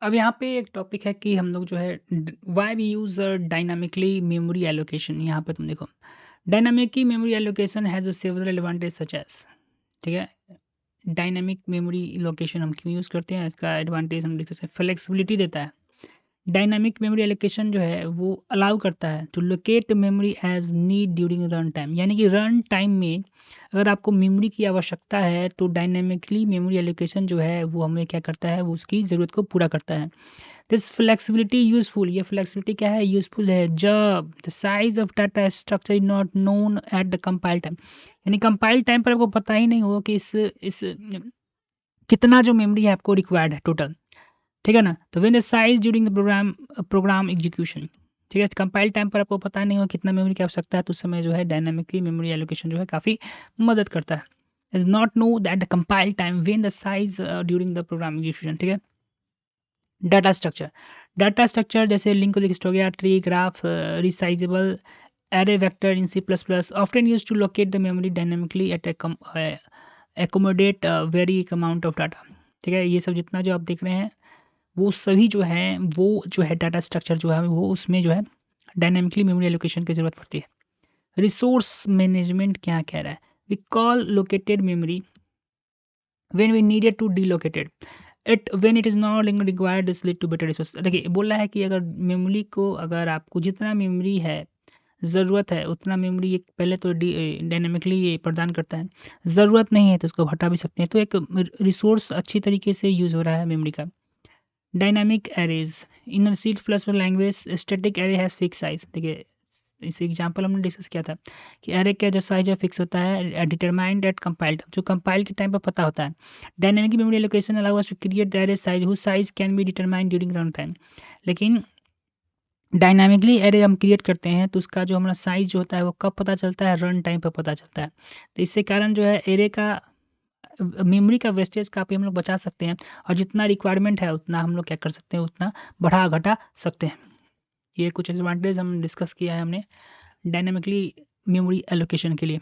अब यहाँ पे एक टॉपिक है कि हम लोग जो है why we use dynamically memory allocation. यहाँ पे तुम देखो, dynamically memory allocation has a several advantage such as, ठीक है। डायनामिक मेमोरी लोकेशन हम क्यों यूज़ करते हैं, इसका एडवांटेज हम देख सकते हैं, फ्लेक्सिबिलिटी देता है। डायनामिक मेमोरी एलोकेशन जो है वो अलाउ करता है to locate memory as need during run time, यानी कि रन टाइम में अगर आपको मेमोरी की आवश्यकता है तो डायनामिकली मेमोरी एलोकेशन जो है वो हमें क्या करता है, वो उसकी ज़रूरत को पूरा करता है। दिस फ्लेक्सिबिलिटी यूजफुल, ये फ्लेक्सिबिलिटी क्या है, यूजफुल है जब the size of data structure is not known at the compile time, यानी कंपाइल टाइम पर आपको पता ही नहीं हो कि इस कितना जो मेमोरी है आपको रिक्वायर्ड है टोटल, ठीक है ना। तो when the size during the program execution, ठीक है, कंपाइल टाइम पर आपको पता नहीं हो कितना मेमोरी की आवश्यकता है, तो उस समय जो है डायनामिकली मेमोरी एलोकेशन जो है काफ़ी मदद करता है। Is not know that the compile time when the size during the program execution, ठीक है। डाटा स्ट्रक्चर जैसे लिंक लिस्ट हो गया, tree, graph, resizable array vector in C++ often used to locate the memory dynamically at accommodate a very amount of data, ठीक है। ये सब जितना जो आप देख रहे हैं वो सभी जो है वो जो है डाटा स्ट्रक्चर जो है वो उसमें जो है डायनेमिकली मेमोरी एलोकेशन की जरूरत पड़ती है। रिसोर्स मैनेजमेंट क्या कह रहा है, we call located memory when we needed to delocate it when it is no longer required this lead to better resource। देखिए बोल रहा है कि अगर मेमोरी को, अगर आपको जितना मेमोरी है ज़रूरत है उतना मेमोरी ये पहले तो डायनेमिकली ये प्रदान करता है, ज़रूरत नहीं है तो उसको हटा भी सकते हैं, तो एक रिसोर्स अच्छी तरीके से यूज़ हो रहा है मेमोरी का। Dynamic arrays in C plus language, static array has fix size. देखिए इस एग्जांपल हमने डिस्कस किया था कि एरे का जो साइज है फिक्स होता है, डिटरमाइंड एट कंपाइल, जो कंपाइल के टाइम पर पता होता है। Dynamic memory allocation allow us to create the array size whose size can be determined during run time. लेकिन डायनामिकली एरे हम क्रिएट करते हैं तो उसका जो हमारा साइज जो होता है वो कब पता चलता है, रन टाइम पर पता चलता है। तो इससे कारण जो है एरे का मेमोरी का वेस्टेज काफ़ी हम लोग बचा सकते हैं, और जितना रिक्वायरमेंट है उतना हम लोग क्या कर सकते हैं, उतना बढ़ा घटा सकते हैं। ये कुछ एडवांटेज हम डिस्कस किया है हमने डायनामिकली मेमोरी एलोकेशन के लिए।